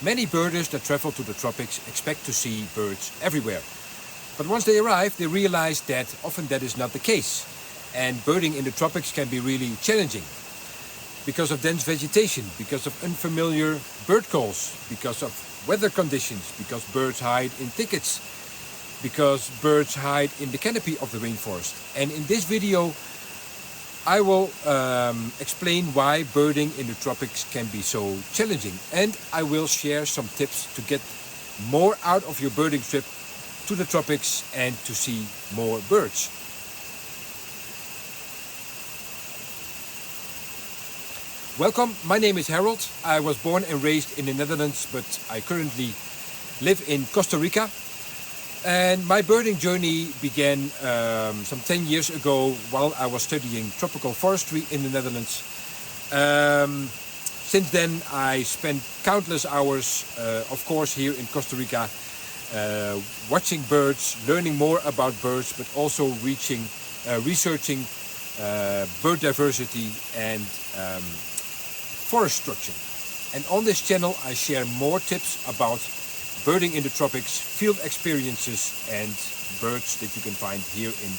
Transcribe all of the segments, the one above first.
Many birders that travel to the tropics expect to see birds everywhere. But once they arrive, they realize that often that is not the case. And birding in the tropics can be really challenging because of dense vegetation, because of unfamiliar bird calls, because of weather conditions, because birds hide in thickets, because birds hide in the canopy of the rainforest. And in this video, I will explain why birding in the tropics can be so challenging. And I will share some tips to get more out of your birding trip to the tropics and to see more birds. Welcome, my name is Harold. I was born and raised in the Netherlands, but I currently live in Costa Rica. And my birding journey began some 10 years ago while I was studying tropical forestry in the Netherlands. Since then I spent countless hours, of course, here in Costa Rica, watching birds, learning more about birds, but also researching bird diversity and forest structure. And on this channel I share more tips about birding in the tropics, field experiences and birds that you can find here in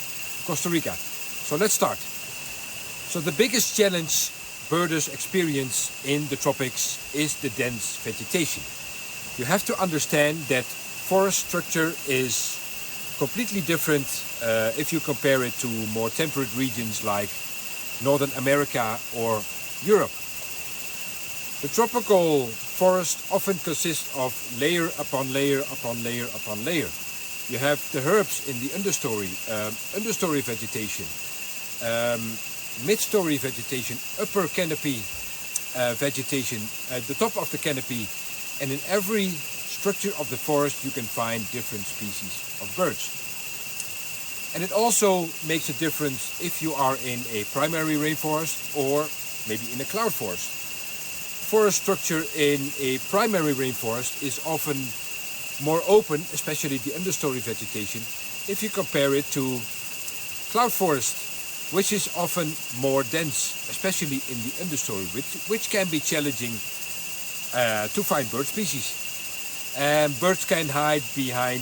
Costa Rica. So let's start. So the biggest challenge birders experience in the tropics is the dense vegetation. You have to understand that forest structure is completely different if you compare it to more temperate regions like Northern America or Europe. The tropical forest often consists of layer upon layer upon layer upon layer. You have the herbs in the understory vegetation, mid-story vegetation, upper canopy vegetation, at the top of the canopy, and in every structure of the forest you can find different species of birds. And it also makes a difference if you are in a primary rainforest or maybe in a cloud forest. Forest structure in a primary rainforest is often more open, especially the understory vegetation, if you compare it to cloud forest, which is often more dense, especially in the understory, which can be challenging to find bird species. And birds can hide behind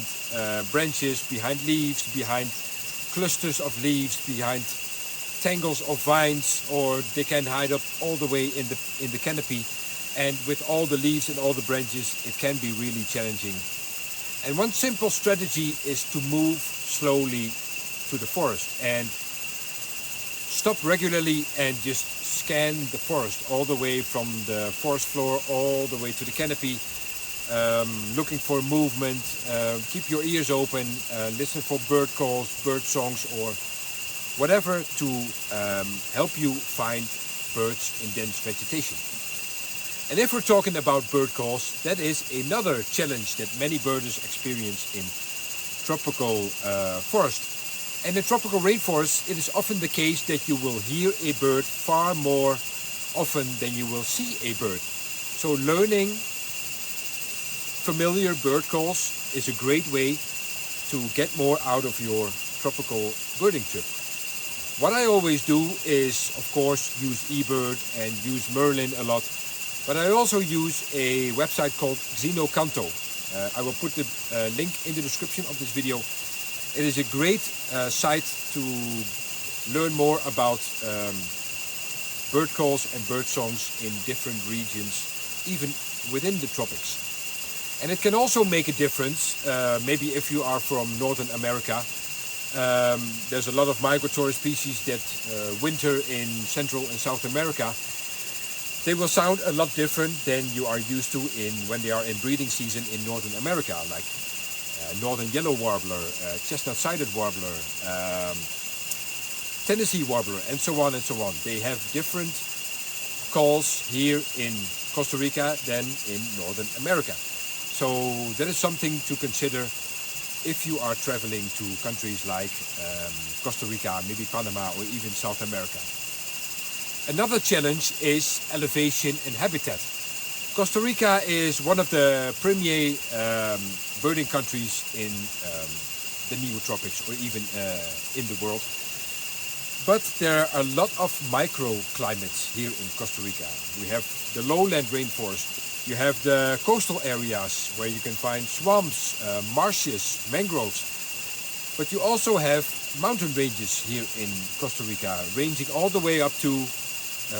branches, behind leaves, behind clusters of leaves, behind tangles of vines, or they can hide up all the way in the canopy. And with all the leaves and all the branches, it can be really challenging. And one simple strategy is to move slowly to the forest and stop regularly and just scan the forest all the way from the forest floor all the way to the canopy, looking for movement. Keep your ears open, listen for bird calls, bird songs, or whatever to help you find birds in dense vegetation. And if we're talking about bird calls, that is another challenge that many birders experience in tropical forest. And in tropical rainforest, it is often the case that you will hear a bird far more often than you will see a bird. So learning familiar bird calls is a great way to get more out of your tropical birding trip. What I always do is, of course, use eBird and use Merlin a lot. But I also use a website called Xenocanto. I will put the link in the description of this video. It is a great site to learn more about bird calls and bird songs in different regions, even within the tropics. And it can also make a difference, maybe if you are from Northern America. There's a lot of migratory species that winter in Central and South America. They will sound a lot different than you are used to when they are in breeding season in Northern America, like northern yellow warbler, chestnut-sided warbler, Tennessee warbler, and so on and so on. They have different calls here in Costa Rica than in Northern America. So that is something to consider if you are traveling to countries like Costa Rica, maybe Panama, or even South America. Another challenge is elevation and habitat. Costa Rica is one of the premier birding countries in the neotropics or even in the world. But there are a lot of microclimates here in Costa Rica. We have the lowland rainforest You have the coastal areas where you can find swamps, marshes, mangroves. But you also have mountain ranges here in Costa Rica, ranging all the way up to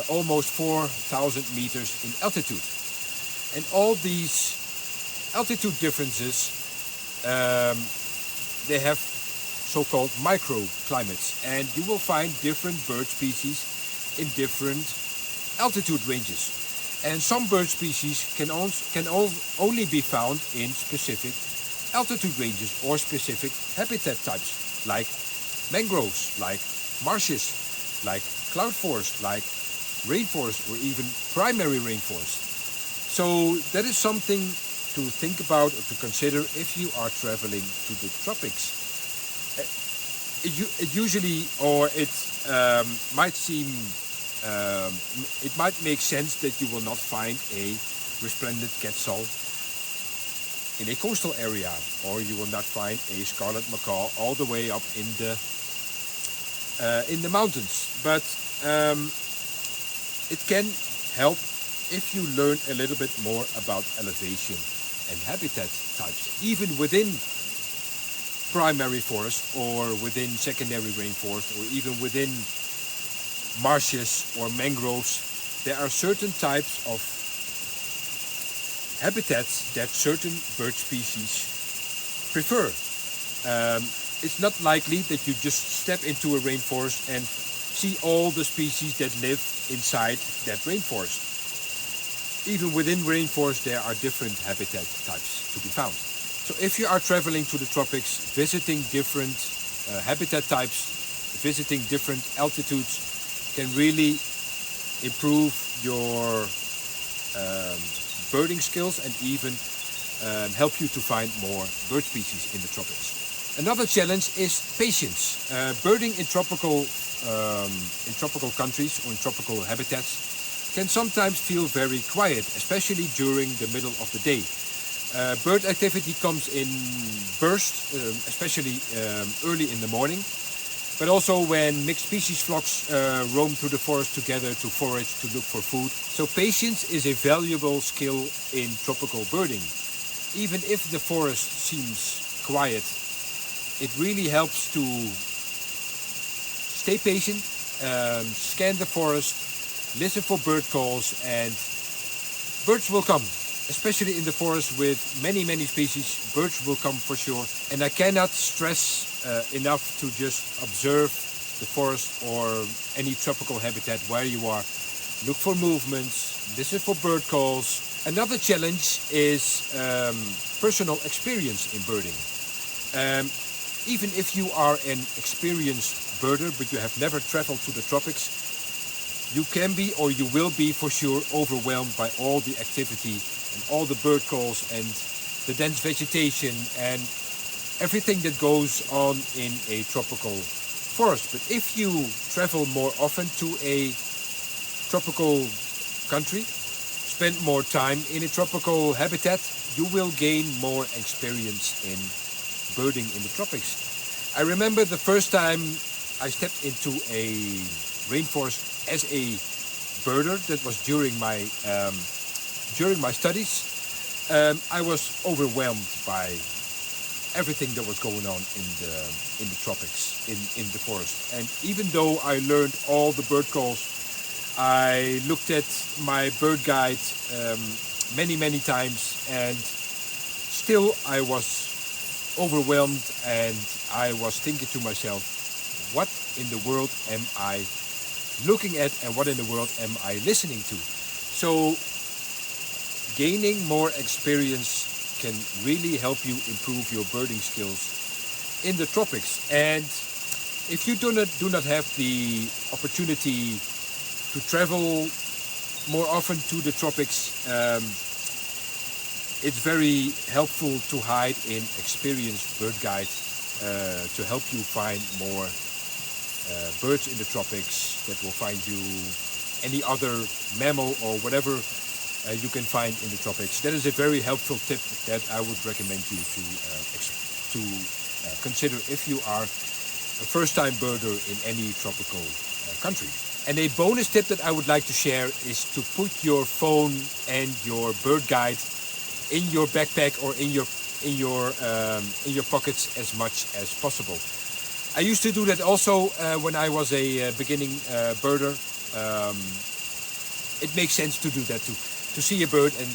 almost 4,000 meters in altitude. And all these altitude differences, they have so-called microclimates, and you will find different bird species in different altitude ranges. And some bird species can only be found in specific altitude ranges or specific habitat types, like mangroves, like marshes, like cloud forest, like rainforest, or even primary rainforest. So that is something to think about or to consider if you are traveling to the tropics. It usually, or it might seem, it might make sense that you will not find a resplendent quetzal in a coastal area, or you will not find a scarlet macaw all the way up in the mountains. But it can help if you learn a little bit more about elevation and habitat types, even within primary forest or within secondary rainforest or even within marshes or mangroves. There are certain types of habitats that certain bird species prefer. It's not likely that you just step into a rainforest and see all the species that live inside that rainforest. Even within rainforest there are different habitat types to be found. So if you are traveling to the tropics, visiting different habitat types, visiting different altitudes can really improve your birding skills and even help you to find more bird species in the tropics. Another challenge is patience. Birding in tropical countries or in tropical habitats can sometimes feel very quiet, especially during the middle of the day. Bird activity comes in bursts, especially early in the morning, but also when mixed species flocks roam through the forest together to forage, to look for food. So patience is a valuable skill in tropical birding. Even if the forest seems quiet, it really helps to stay patient, scan the forest, listen for bird calls, and birds will come. Especially in the forest with many species, birds will come for sure. And I cannot stress enough to just observe the forest or any tropical habitat where you are. Look for movements, listen for bird calls. Another challenge is personal experience in birding. Even if you are an experienced birder, but you have never traveled to the tropics, you can be, or you will be for sure, overwhelmed by all the activity and all the bird calls and the dense vegetation and everything that goes on in a tropical forest. But if you travel more often to a tropical country, spend more time in a tropical habitat, you will gain more experience in birding in the tropics. I remember the first time I stepped into a rainforest as a birder. That was during my studies. I was overwhelmed by everything that was going on in the tropics, in the forest. And even though I learned all the bird calls, I looked at my bird guide many times, and still I was overwhelmed, and I was thinking to myself, what in the world am I looking at and what in the world am I listening to? So gaining more experience can really help you improve your birding skills in the tropics. And if you do not have the opportunity to travel more often to the tropics, it's very helpful to hire an experienced bird guide to help you find more birds in the tropics, that will find you any other mammal or whatever you can find in the tropics. That is a very helpful tip that I would recommend you to consider if you are a first-time birder in any tropical country. And a bonus tip that I would like to share is to put your phone and your bird guide in your backpack or in your pockets as much as possible. I used to do that also when I was a beginning birder. It makes sense to do that, to see a bird and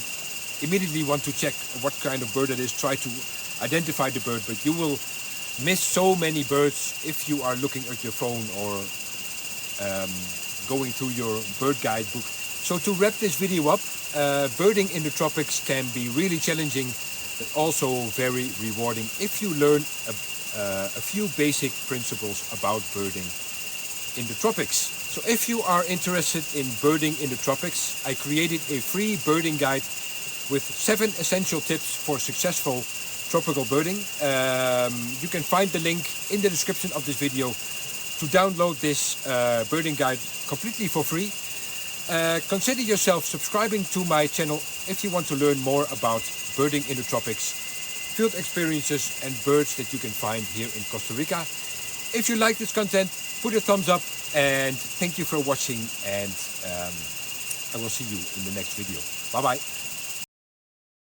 immediately want to check what kind of bird it is, try to identify the bird, but you will miss so many birds if you are looking at your phone or going through your bird guide book. So to wrap this video up, birding in the tropics can be really challenging but also very rewarding if you learn a few basic principles about birding in the tropics. So if you are interested in birding in the tropics, I created a free birding guide with 7 essential tips for successful tropical birding. You can find the link in the description of this video to download this birding guide completely for free. Consider yourself subscribing to my channel if you want to learn more about birding in the tropics, field experiences and birds that you can find here in Costa Rica. If you like this content, put a thumbs up and thank you for watching, and I will see you in the next video. Bye bye.